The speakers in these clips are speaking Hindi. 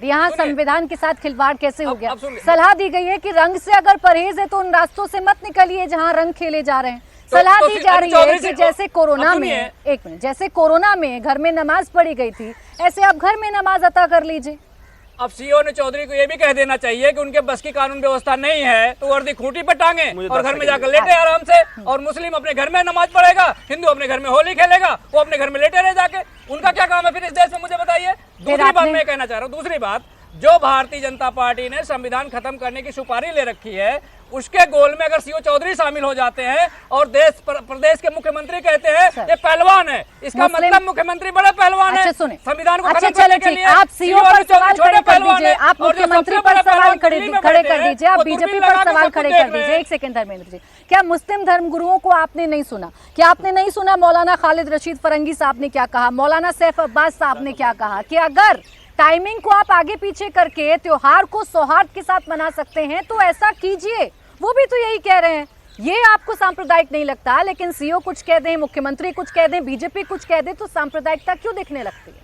यहाँ संविधान के साथ खिलवाड़ कैसे हो गया? सलाह दी गई है कि रंग से अगर परहेज है तो उन रास्तों से मत निकलिए जहाँ रंग खेले जा रहे हैं। सलाह दी जा रही है कि जैसे कोरोना में, एक मिनट, जैसे कोरोना में घर में नमाज पढ़ी गई थी, ऐसे आप घर में नमाज अता कर लीजिए। अब सीओ ने चौधरी को ये भी कह देना चाहिए कि उनके बस की कानून व्यवस्था नहीं है तो वर्दी खूंटी पर टांगे और घर में जाकर लेटे आराम से, और मुस्लिम अपने घर में नमाज पढ़ेगा, हिंदू अपने घर में होली खेलेगा, वो अपने घर में लेटे रहे जाके। उनका क्या काम है फिर इस देश में, मुझे बताइए। दूसरी बात मैं कहना चाह रहा हूँ, दूसरी बात, जो भारतीय जनता पार्टी ने संविधान खत्म करने की सुपारी ले रखी है, उसके गोल में अगर सीओ चौधरी शामिल हो जाते हैं और प्रदेश के मुख्यमंत्री कहते हैं ये पहलवान है, इसका मतलब मुख्यमंत्री बड़े पहलवान है। संविधान को खत्म करने के लिए आप सीओ पर सवाल खड़े कर दीजिए, आप मुख्यमंत्री पर सवाल खड़े कर दीजिए, आप बीजेपी पर सवाल खड़े कर दीजिए। एक सेकंड धर्मेंद्र जी, क्या मुस्लिम धर्मगुरुओं को आपने नहीं सुना? क्या आपने नहीं सुना मौलाना खालिद रशीद फरंगी साहब ने क्या कहा, मौलाना सैफ अब्बास साहब ने क्या कहा कि अगर टाइमिंग को आप आगे पीछे करके त्योहार को सौहार्द के साथ मना सकते हैं तो ऐसा कीजिए। वो भी तो यही कह रहे हैं। ये आपको सांप्रदायिक नहीं लगता, लेकिन सीओ कुछ कह दें, मुख्यमंत्री कुछ कह दें, बीजेपी कुछ कह दे तो सांप्रदायिकता क्यों दिखने लगती है?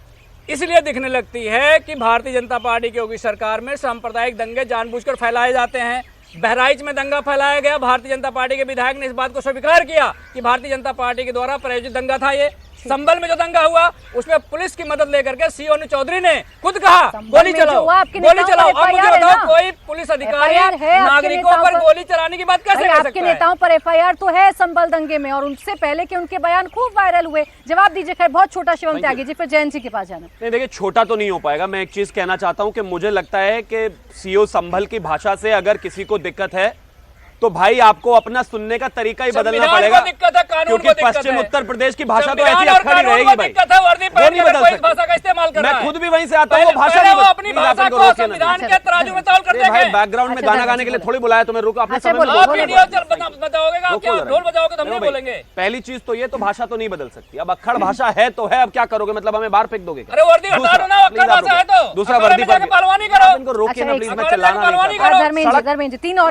इसलिए दिखने लगती है कि भारतीय जनता पार्टी की योगी सरकार में सांप्रदायिक दंगे जानबूझकर फैलाए जाते हैं। बहराइच में दंगा फैलाया गया, भारतीय जनता पार्टी के विधायक ने इस बात को स्वीकार किया कि भारतीय जनता पार्टी के द्वारा प्रायोजित दंगा था ये। संभल में जो दंगा हुआ उसमें पुलिस की मदद लेकर के सीओ चौधरी ने खुद कहा गोली चलाओ, गोली चलाओ। अब मुझे बताओ, कोई पुलिस अधिकारी नागरिकों पर गोली चलाने की बात कैसे कर सकता है? आपके नेताओं पर एफआईआर तो है संभल दंगे में, और उनसे पहले के उनके बयान खूब वायरल हुए। जवाब दीजिए। खैर बहुत छोटा शिवम त्यागी जी, फिर जयंत जी के पास जाना। नहीं देखिए, छोटा तो नहीं हो पाएगा। मैं एक चीज कहना चाहता हूं कि मुझे लगता है कि सीओ संभल की भाषा से अगर किसी को दिक्कत है तो भाई आपको अपना सुनने का तरीका ही बदलना पड़ेगा, क्योंकि पश्चिम उत्तर प्रदेश की भाषा तो ऐसी अखड़ी रहेगी भाई, वो नहीं बदल सकती। मैं खुद भी वहीं से आता हूँ, वो भाषा नहीं अपनी भाषा को संविधान के तराजू में तौल कर देंगे। भाई बैकग्राउंड में गाना गाने के लिए थोड़ी बुलाया तुम्हें, रुको अपने समय बोलेंगे। पहली चीज तो ये, तो भाषा तो नहीं बदल सकती। अब अक्खड़ भाषा है तो है, अब क्या करोगे, मतलब हमें बाहर फेंक दोगे? दूसरा वर्दी पर इनको रोकिए ना प्लीज, मैं चिल्लाना धर्मेंद्र 3 और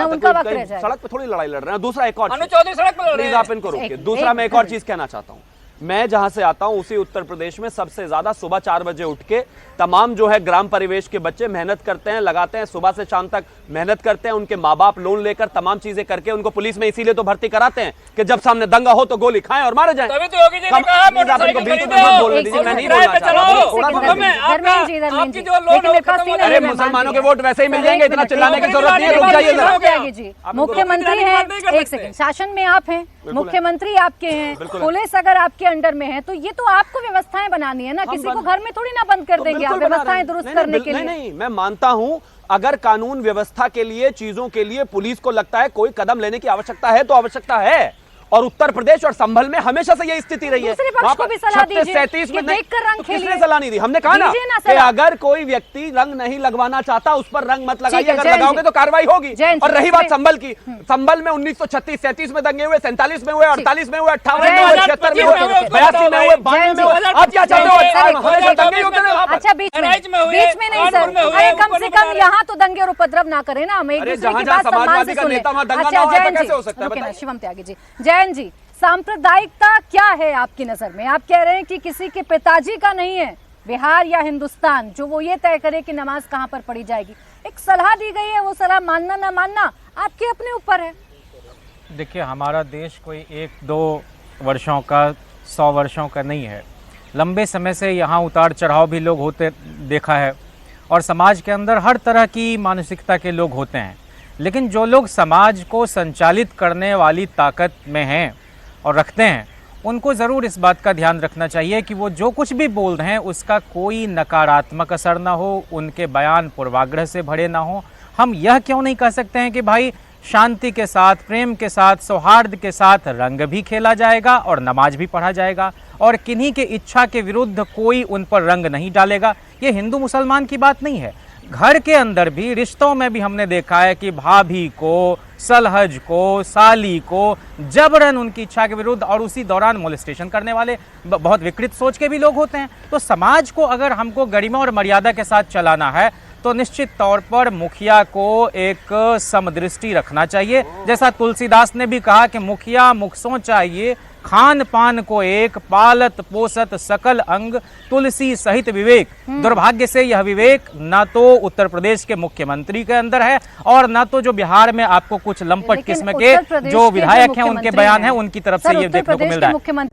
उनका सड़क पे थोड़ी लड़ाई लड़ रहे हैं। दूसरा एक और प्लीज आप इनको रोकिए। दूसरा मैं एक और चीज कहना चाहता हूं। मैं जहां से आता हूं उसी उत्तर प्रदेश में सबसे ज्यादा सुबह 4 बजे उठ के तमाम जो है ग्राम परिवेश के बच्चे मेहनत करते हैं, लगाते हैं, सुबह से शाम तक मेहनत करते हैं। उनके माँ बाप लोन लेकर तमाम चीजें करके उनको पुलिस में इसीलिए तो भर्ती कराते हैं कि जब सामने दंगा हो तो गोली खाएं और मारे जाएं। तभी तो योगी जी ने कहा मोटरसाइकिल खरीदो। मैं नहीं बोलना चाहता। अरे मुसलमानों के वोट वैसे ही मिल जाएंगे, इतना चिल्लाने की जरूरत नहीं है। रुक जाइए, मुख्यमंत्री हैं, एक सेकंड, शासन में आप हैं, मुख्यमंत्री आपके हैं, पुलिस अगर आपके अंडर में है तो ये तो आपको व्यवस्थाएं बनानी है ना, किसी को घर में थोड़ी ना बंद कर देंगे आप व्यवस्थाएं दुरुस्त करने के लिए। नहीं, मैं मानता हूं अगर कानून व्यवस्था के लिए, चीजों के लिए पुलिस को लगता है कोई कदम लेने की आवश्यकता है तो आवश्यकता है, और उत्तर प्रदेश और संभल में हमेशा से यही स्थिति रही है। 36-37 में किसने सलाह नहीं दी? हमने कहा ना कि अगर कोई व्यक्ति रंग नहीं लगवाना चाहता उस पर रंग मत लगाइए, अगर लगाओगे तो कार्रवाई होगी। और रही बात संभल की, संभल में 1936-37 में दंगे हुए, 47 में हुए, 48 में हुए, 58 में हुए, 76 में हुए, 82 में हुए, 92 में हुए। आप क्या चाहते हो? अच्छा बीच में नहीं सर, अरे कम से कम यहाँ तो दंगे और उपद्रव ना करें ना, हम एक दूसरे की बात सम्मान से सुने। अच्छा जयंत जी, शिवम त्यागी जी, जयंत जी, सांप्रदायिकता क्या है आपकी नजर में? आप कह रहे हैं कि किसी के पिताजी का नहीं है बिहार या हिंदुस्तान जो वो ये तय करे कि नमाज कहां पर पढ़ी जाएगी। एक सलाह दी गई है, वो सलाह मानना ना मानना आपके अपने ऊपर है। देखिए, हमारा देश कोई 1-2 वर्षों का, 100 वर्षों का नहीं है। लंबे समय से यहाँ उतार चढ़ाव भी लोग होते देखा है, और समाज के अंदर हर तरह की मानसिकता के लोग होते हैं। लेकिन जो लोग समाज को संचालित करने वाली ताकत में हैं और रखते हैं, उनको ज़रूर इस बात का ध्यान रखना चाहिए कि वो जो कुछ भी बोल रहे हैं उसका कोई नकारात्मक असर ना हो, उनके बयान पूर्वाग्रह से भरे ना हो। हम यह क्यों नहीं कह सकते हैं कि भाई शांति के साथ, प्रेम के साथ, सौहार्द के साथ रंग भी खेला जाएगा और नमाज भी पढ़ा जाएगा, और किन्हीं के इच्छा के विरुद्ध कोई उन पर रंग नहीं डालेगा। ये हिंदू मुसलमान की बात नहीं है। घर के अंदर भी, रिश्तों में भी हमने देखा है कि भाभी को, सलहज को, साली को जबरन उनकी इच्छा के विरुद्ध और उसी दौरान मोलेस्टेशन करने वाले बहुत विकृत सोच के भी लोग होते हैं। तो समाज को अगर हमको गरिमा और मर्यादा के साथ चलाना है तो निश्चित तौर पर मुखिया को एक समदृष्टि रखना चाहिए। जैसा तुलसीदास ने भी कहा कि मुखिया मुखसों चाहिए खान पान को एक, पालत पोसत सकल अंग, तुलसी सहित विवेक। दुर्भाग्य से यह विवेक ना तो उत्तर प्रदेश के मुख्यमंत्री के अंदर है और ना तो जो बिहार में आपको कुछ लंपट किस्म के जो विधायक हैं उनके बयान हैं उनकी तरफ से ये देखने को मिल रहा है।